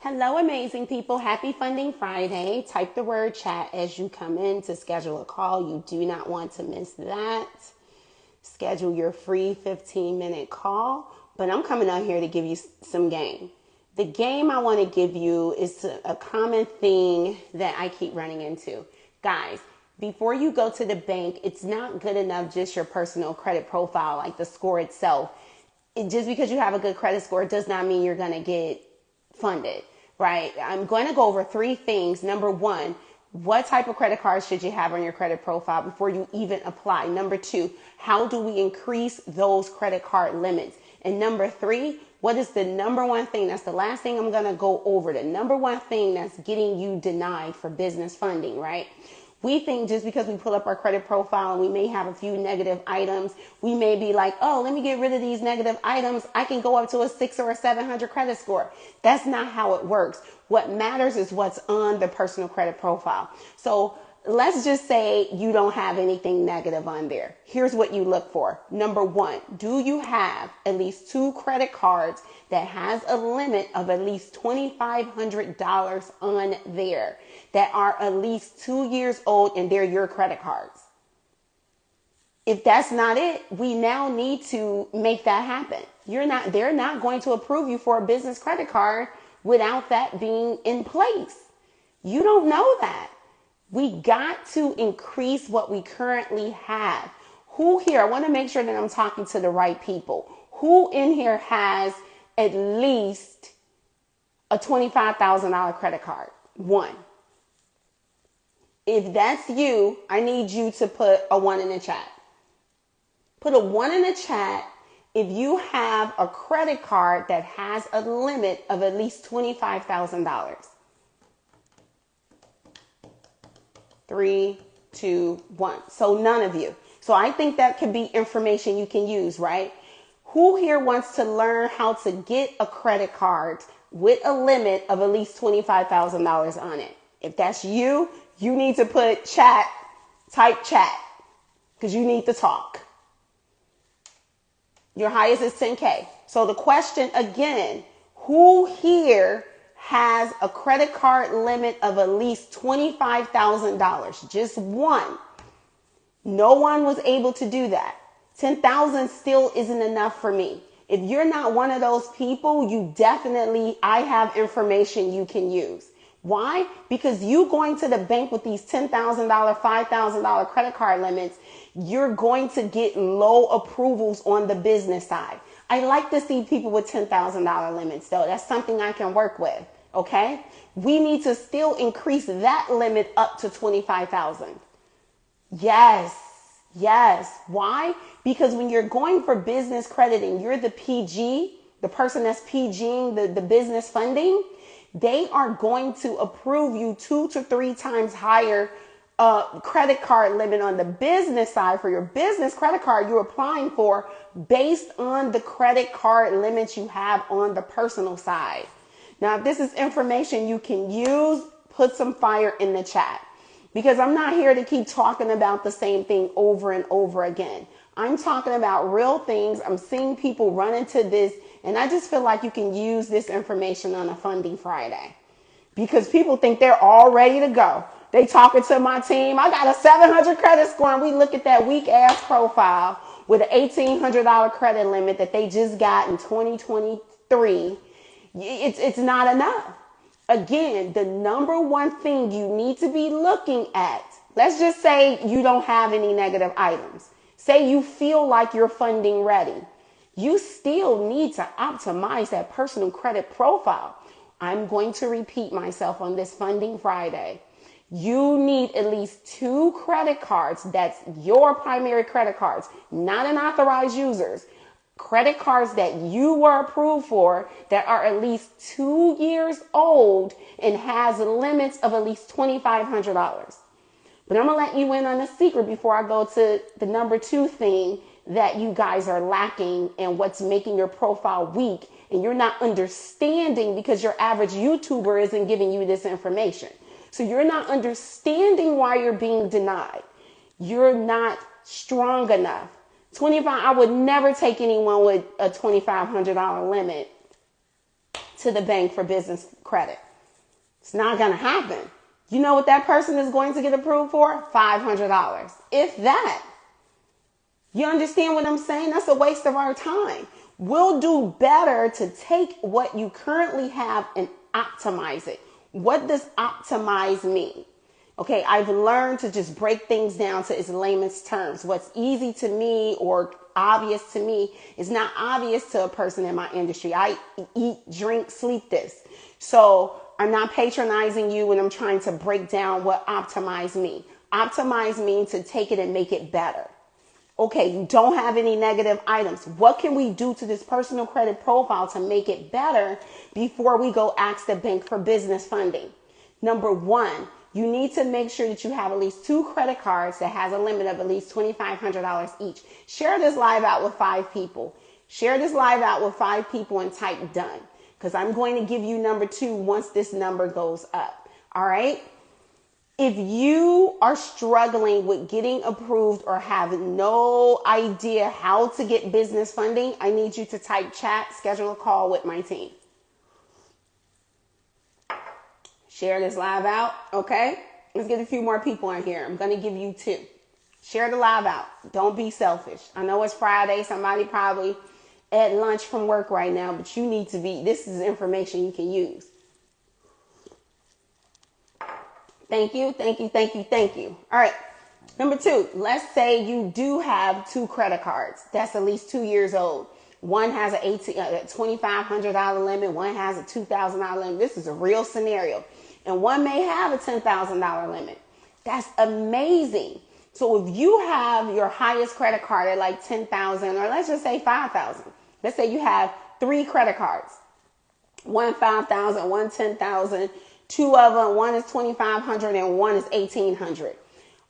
Hello, amazing people. Happy Funding Friday. Type the word chat as you come in to schedule a call. You do not want to miss that. Schedule your free 15-minute call. But I'm coming out here to give you some game. The game I want to give you is a common thing that I keep running into. Guys, before you go to the bank, it's not good enough just your personal credit profile, like the score itself. Just because you have a good credit score does not mean you're going to get funded, right? I'm going to go over three things. Number one, what type of credit cards should you have on your credit profile before you even apply? Number two, how do we increase those credit card limits? And number three, what is the number one thing? That's the last thing I'm going to go over. The number one thing that's getting you denied for business funding, right? We think just because we pull up our credit profile and we may have a few negative items, we may be like, oh, let me get rid of these negative items. I can go up to a 600 or a 700 credit score. That's not how it works. What matters is what's on the personal credit profile. So let's just say you don't have anything negative on there. Here's what you look for. Number one, do you have at least two credit cards that has a limit of at least $2,500 on there that are at least 2 years old and they're your credit cards? If that's not it, we now need to make that happen. They're not going to approve you for a business credit card without that being in place. You don't know that. We got to increase what we currently have. Who here, I want to make sure that I'm talking to the right people. Who in here has at least a $25,000 credit card? One. If that's you, I need you to put a 1 in the chat. Put a 1 in the chat if you have a credit card that has a limit of at least $25,000. 3, 2, 1. So none of you. So I think that could be information you can use, right? Who here wants to learn how to get a credit card with a limit of at least $25,000 on it? If that's you, you need to put chat, type chat, because you need to talk. Your highest is 10K. So the question again, who here has a credit card limit of at least $25,000? Just one. No one was able to do that. 10,000 still isn't enough for me. If you're not one of those people, I have information you can use. Why? Because you going to the bank with these $10,000, $5,000 credit card limits, you're going to get low approvals on the business side. I like to see people with $10,000 limits though. That's something I can work with. Okay. We need to still increase that limit up to 25,000. Yes. Yes. Why? Because when you're going for business credit and you're the PG, the person that's PGing the business funding, they are going to approve you 2 to 3 times higher credit card limit on the business side for your business credit card you're applying for based on the credit card limits you have on the personal side. Now, if this is information you can use, put some fire in the chat, because I'm not here to keep talking about the same thing over and over again. I'm talking about real things. I'm seeing people run into this, and I just feel like you can use this information on a Funding Friday because people think they're all ready to go. They talking to my team. I got a 700 credit score, and we look at that weak ass profile with an $1,800 credit limit that they just got in 2023. It's not enough. Again, the number one thing you need to be looking at, let's just say you don't have any negative items. Say you feel like you're funding ready. You still need to optimize that personal credit profile. I'm going to repeat myself on this Funding Friday. You need at least 2 credit cards. That's your primary credit cards, not unauthorized users. Credit cards that you were approved for that are at least 2 years old and has limits of at least $2,500. But I'm going to let you in on a secret before I go to the number 2 thing that you guys are lacking and what's making your profile weak and you're not understanding because your average YouTuber isn't giving you this information. So you're not understanding why you're being denied. You're not strong enough. I would never take anyone with a $2,500 limit to the bank for business credit. It's not going to happen. You know what that person is going to get approved for? $500. If that. You understand what I'm saying? That's a waste of our time. We'll do better to take what you currently have and optimize it. What does optimize mean? Okay, I've learned to just break things down to its layman's terms. What's easy to me or obvious to me is not obvious to a person in my industry. I eat, drink, sleep this. So I'm not patronizing you when I'm trying to break down what optimize means. Optimize means to take it and make it better. Okay, you don't have any negative items. What can we do to this personal credit profile to make it better before we go ask the bank for business funding? Number one, you need to make sure that you have at least 2 credit cards that has a limit of at least $2,500 each. Share this live out with 5 people. Share this live out with 5 people and type done, because I'm going to give you number 2 once this number goes up. All right. If you are struggling with getting approved or have no idea how to get business funding, I need you to type chat, schedule a call with my team. Share this live out, okay? Let's get a few more people in here. I'm going to give you 2. Share the live out. Don't be selfish. I know it's Friday. Somebody probably at lunch from work right now, but you need to be, this is information you can use. Thank you, thank you, thank you, thank you. All right. Number 2, let's say you do have 2 credit cards that's at least 2 years old. One has a $2,500 limit. One has a $2,000 limit. This is a real scenario. And one may have a $10,000 limit. That's amazing. So if you have your highest credit card at like $10,000, or let's just say $5,000. Let's say you have 3 credit cards. One $5,000, one $10,000. 2 of them, one is $2,500 and one is $1,800.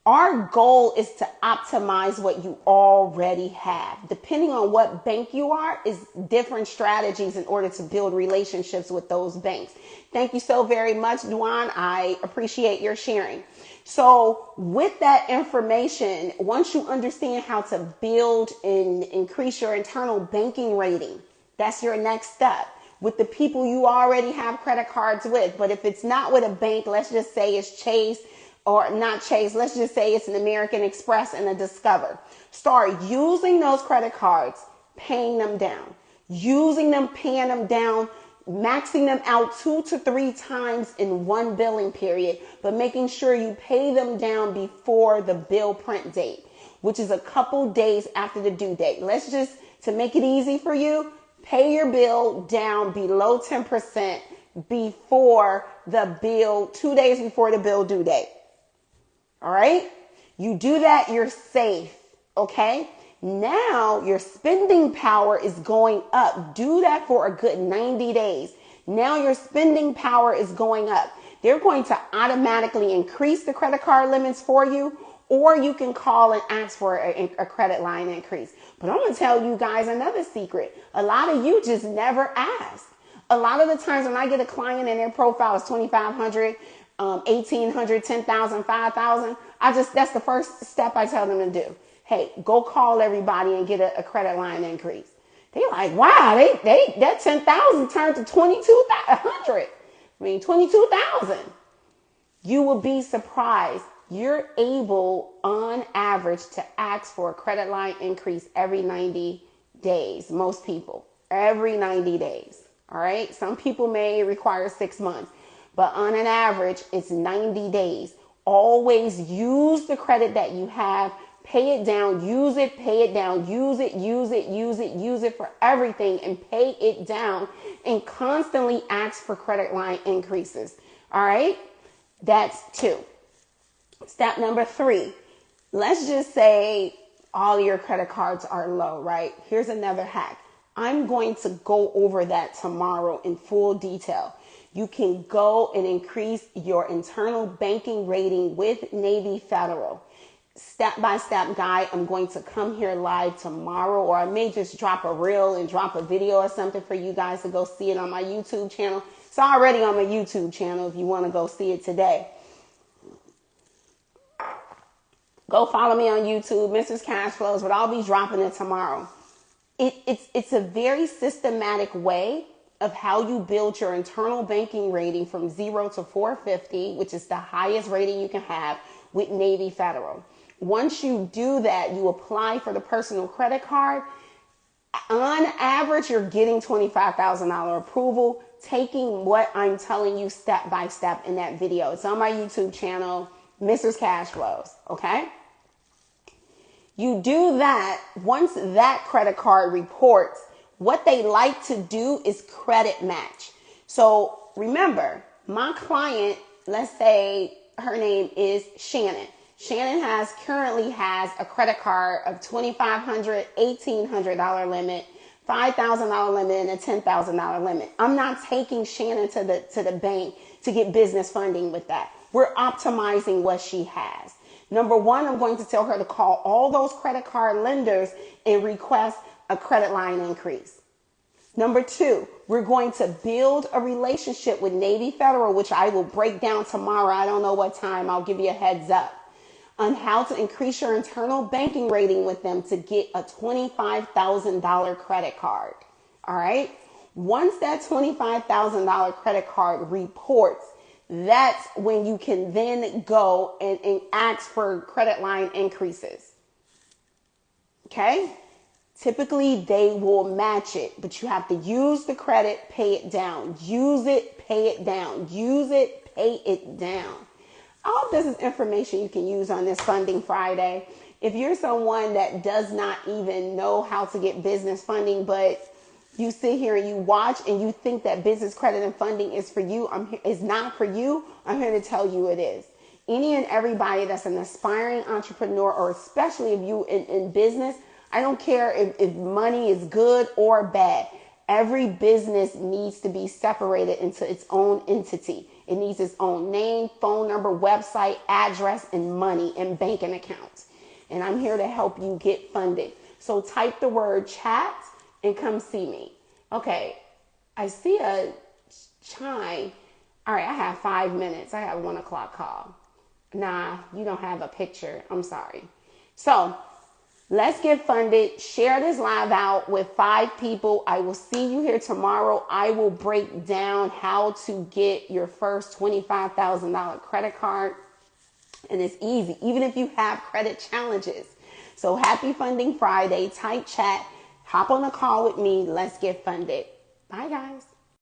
Our goal is to optimize what you already have. Depending on what bank you are, is different strategies in order to build relationships with those banks. Thank you so very much, Duan. I appreciate your sharing. So with that information, once you understand how to build and increase your internal banking rating, that's your next step. With the people you already have credit cards with. But if it's not with a bank, let's just say it's Chase, or not Chase, let's just say it's an American Express and a Discover. Start using those credit cards, paying them down. Using them, paying them down, maxing them out 2 to 3 times in one billing period, but making sure you pay them down before the bill print date, which is a couple days after the due date. Let's just, to make it easy for you, pay your bill down below 10% before the bill, 2 days before the bill due date. All right. You do that, you're safe. Okay. Now your spending power is going up. Do that for a good 90 days. Now your spending power is going up. They're going to automatically increase the credit card limits for you, or you can call and ask for a credit line increase. But I'm going to tell you guys another secret. A lot of you just never ask. A lot of the times when I get a client and their profile is $2,500, $1,800, $10,000, $5,000, that's the first step I tell them to do. Hey, go call everybody and get a credit line increase. They're like, wow, that 10,000 turned to 2,200. I mean, 22,000. You will be surprised. You're able, on average, to ask for a credit line increase every 90 days. Most people, every 90 days. All right. Some people may require 6 months, but on an average, it's 90 days. Always use the credit that you have. Pay it down, use it, pay it down, use it, use it, use it, use it for everything, and pay it down, and constantly ask for credit line increases. All right. That's 2. Step number 3, let's just say all your credit cards are low, right? Here's another hack. I'm going to go over that tomorrow in full detail. You can go and increase your internal banking rating with Navy Federal. Step-by-step guide. I'm going to come here live tomorrow, or I may just drop a reel and drop a video or something for you guys to go see it on my YouTube channel. It's already on my YouTube channel if you want to go see it today. Go follow me on YouTube, Mrs. Cash Flows, but I'll be dropping it tomorrow. It's a very systematic way of how you build your internal banking rating from 0 to 450, which is the highest rating you can have with Navy Federal. Once you do that, you apply for the personal credit card. On average, you're getting $25,000 approval, taking what I'm telling you step by step in that video. It's on my YouTube channel, Mrs. Cash Flows, okay? You do that. Once that credit card reports, what they like to do is credit match. So remember, my client, let's say her name is Shannon. Shannon currently has a credit card of $2,500, $1,800 limit, $5,000 limit, and a $10,000 limit. I'm not taking Shannon to the bank to get business funding with that. We're optimizing what she has. Number one, I'm going to tell her to call all those credit card lenders and request a credit line increase. Number two, we're going to build a relationship with Navy Federal, which I will break down tomorrow. I don't know what time. I'll give you a heads up on how to increase your internal banking rating with them to get a $25,000 credit card. All right. Once that $25,000 credit card reports, that's when you can then go and ask for credit line increases. Okay. Typically, they will match it, but you have to use the credit, pay it down. Use it, pay it down. Use it, pay it down. All this is information you can use on this Funding Friday. If you're someone that does not even know how to get business funding, but you sit here and you watch and you think that business credit and funding is for you, is not for you, I'm here to tell you it is. Any and everybody that's an aspiring entrepreneur, or especially if you in business, I don't care if money is good or bad. Every business needs to be separated into its own entity. It needs its own name, phone number, website, address, and money and banking accounts. And I'm here to help you get funded. So type the word chat and come see me. Okay, I see a chime. All right, I have 5 minutes. I have a 1 o'clock call. Nah, you don't have a picture. I'm sorry. So let's get funded. Share this live out with 5 people. I will see you here tomorrow. I will break down how to get your first $25,000 credit card. And it's easy, even if you have credit challenges. So happy Funding Friday. Type chat. Hop on a call with me. Let's get funded. Bye, guys.